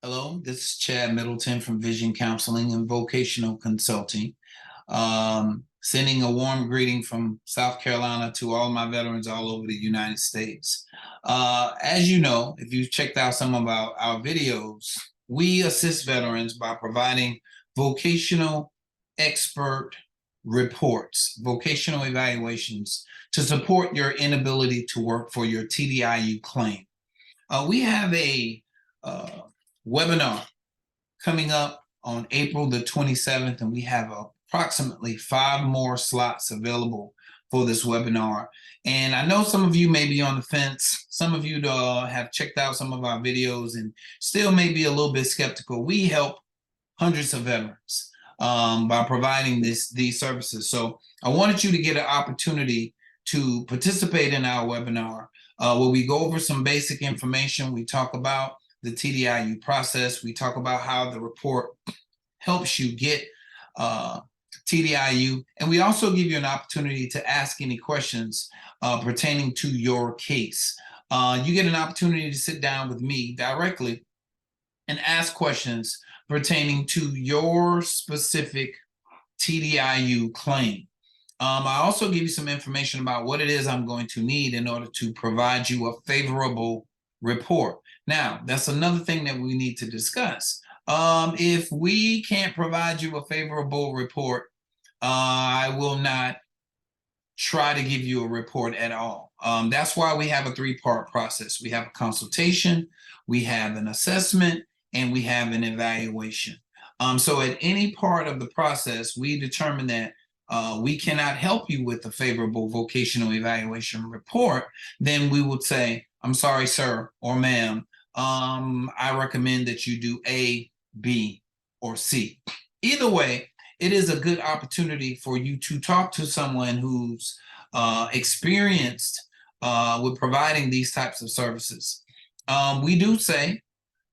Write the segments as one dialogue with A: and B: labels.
A: Hello, this is Chad Middleton from Vision Counseling and Vocational Consulting. Sending a warm greeting from South Carolina to all my veterans all over the United States. As you know, if you've checked out some of our videos, we assist veterans by providing vocational expert reports, vocational evaluations to support your inability to work for your TDIU claim. We have a webinar coming up on April the 27th, and we have approximately 5 more slots available for this webinar. And I know some of you may be on the fence. Some of you have checked out some of our videos and still may be a little bit skeptical. We help hundreds of veterans by providing these services. So I wanted you to get an opportunity to participate in our webinar where we go over some basic information. We talk about the TDIU process. We talk about how the report helps you get TDIU. And we also give you an opportunity to ask any questions pertaining to your case. You get an opportunity to sit down with me directly and ask questions pertaining to your specific TDIU claim. I also give you some information about what it is I'm going to need in order to provide you a favorable report. Now, that's another thing that we need to discuss. If we can't provide you a favorable report, I will not try to give you a report at all. That's why we have a 3-part process. We have a consultation, we have an assessment, and we have an evaluation. So at any part of the process, we determine that we cannot help you with a favorable vocational evaluation report, then we would say, I'm sorry, sir or ma'am, I recommend that you do A, B, or C. Either way, it is a good opportunity for you to talk to someone who's experienced with providing these types of services. We do say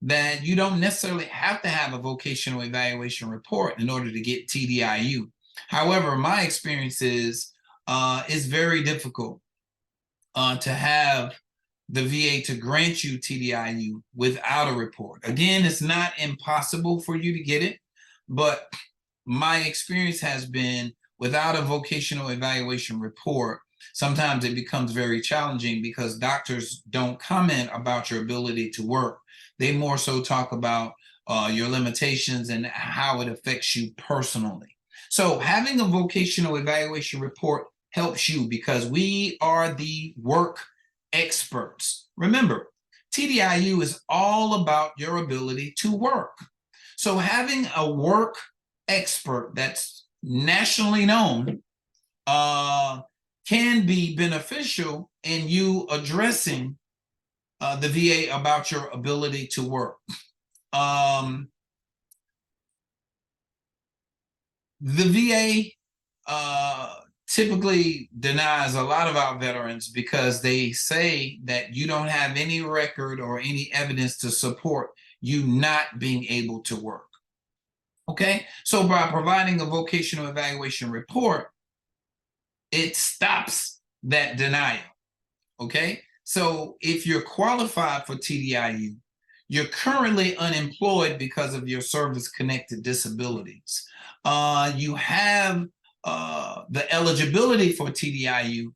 A: that you don't necessarily have to have a vocational evaluation report in order to get TDIU. However, my experience is it's very difficult to have the VA to grant you TDIU without a report. Again, it's not impossible for you to get it, but my experience has been without a vocational evaluation report, sometimes it becomes very challenging because doctors don't comment about your ability to work. They more so talk about your limitations and how it affects you personally. So having a vocational evaluation report helps you because we are the work experts. Remember, TDIU is all about your ability to work. So having a work expert that's nationally known can be beneficial in you addressing the VA about your ability to work. The VA typically denies a lot of our veterans because they say that you don't have any record or any evidence to support you not being able to work. Okay, so by providing a vocational evaluation report, it stops that denial. Okay, so if you're qualified for TDIU, you're currently unemployed because of your service-connected disabilities. You have the eligibility for TDIU.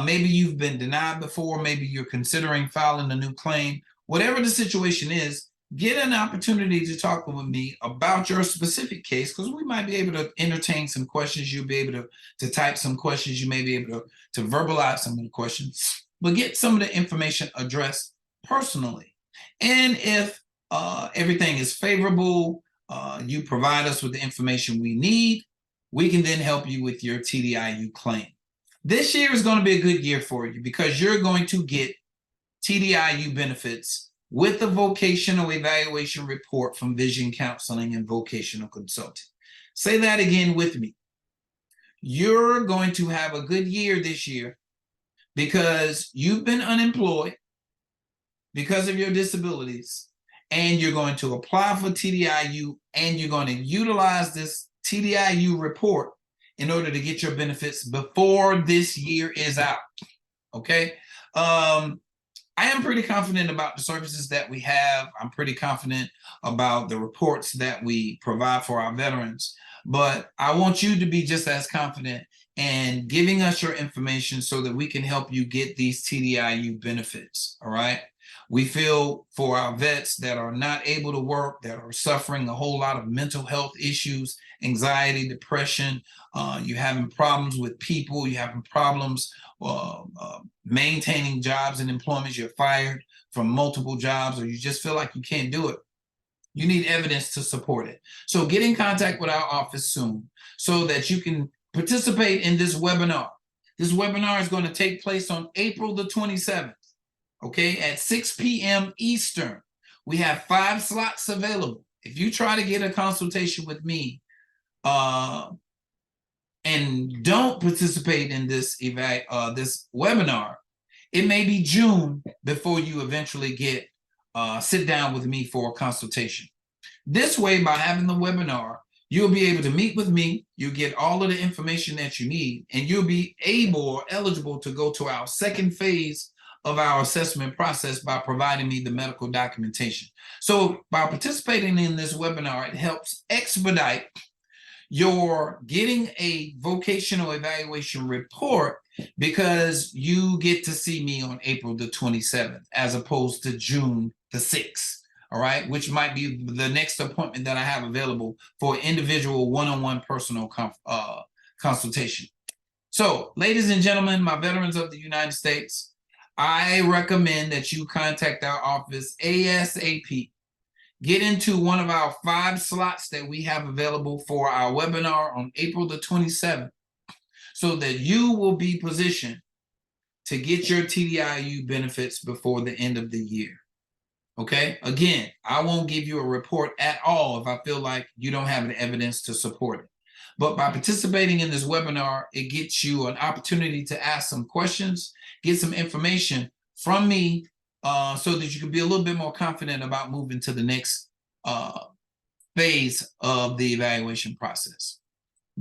A: Maybe you've been denied before, maybe you're considering filing a new claim. Whatever the situation is, get an opportunity to talk with me about your specific case, because we might be able to entertain some questions. You'll be able to type some questions. You may be able to verbalize some of the questions, but get some of the information addressed personally. And if everything is favorable, you provide us with the information we need, we can then help you with your TDIU claim. This year is going to be a good year for you because you're going to get TDIU benefits with the vocational evaluation report from Vision Counseling and Vocational Consulting. Say that again with me. You're going to have a good year this year because you've been unemployed because of your disabilities, and you're going to apply for TDIU, and you're going to utilize this TDIU report in order to get your benefits before this year is out. Okay. I I am pretty confident about the services that we have. I'm pretty confident about the reports that we provide for our veterans. But I want you to be just as confident in giving us your information so that we can help you get these TDIU benefits. All right. We feel for our vets that are not able to work, that are suffering a whole lot of mental health issues, anxiety, depression, you're having problems with people, you're having problems maintaining jobs and employment, you're fired from multiple jobs, or you just feel like you can't do it. You need evidence to support it. So get in contact with our office soon so that you can participate in this webinar. This webinar is going to take place on April the 27th, okay, at 6 p.m. Eastern. We have 5 slots available. If you try to get a consultation with me and don't participate in this webinar, it may be June before you eventually get sit down with me for a consultation. This way, by having the webinar, you'll be able to meet with me, you'll get all of the information that you need, and you'll be able or eligible to go to our second phase of our assessment process by providing me the medical documentation. So by participating in this webinar, it helps expedite your getting a vocational evaluation report because you get to see me on April the 27th as opposed to June the 6th, all right, which might be the next appointment that I have available for individual one-on-one personal consultation. So, ladies and gentlemen, my veterans of the United States, I recommend that you contact our office ASAP. Get into one of our 5 slots that we have available for our webinar on April the 27th so that you will be positioned to get your TDIU benefits before the end of the year. Okay? Again, I won't give you a report at all if I feel like you don't have the evidence to support it. But by participating in this webinar, it gets you an opportunity to ask some questions, get some information from me so that you can be a little bit more confident about moving to the next phase of the evaluation process.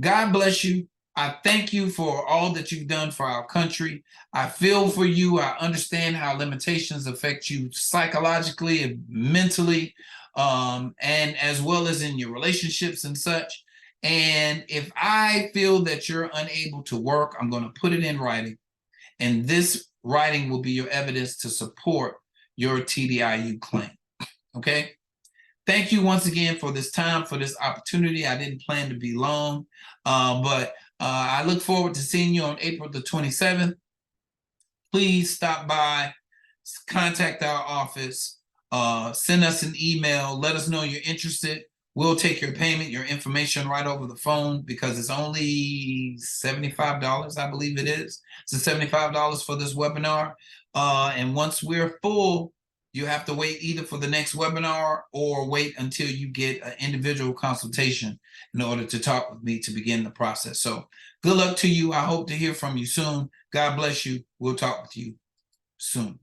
A: God bless you. I thank you for all that you've done for our country. I feel for you. I understand how limitations affect you psychologically and mentally, and as well as in your relationships and such. And if I feel that you're unable to work, I'm going to put it in writing. And this writing will be your evidence to support your TDIU claim. Okay? Thank you once again for this time, for this opportunity. I didn't plan to be long, but I look forward to seeing you on April the 27th. Please stop by, contact our office, send us an email, let us know you're interested. We'll take your payment, your information right over the phone because it's only $75, I believe it is. It's $75 for this webinar. And once we're full, you have to wait either for the next webinar or wait until you get an individual consultation in order to talk with me to begin the process. So good luck to you. I hope to hear from you soon. God bless you. We'll talk with you soon.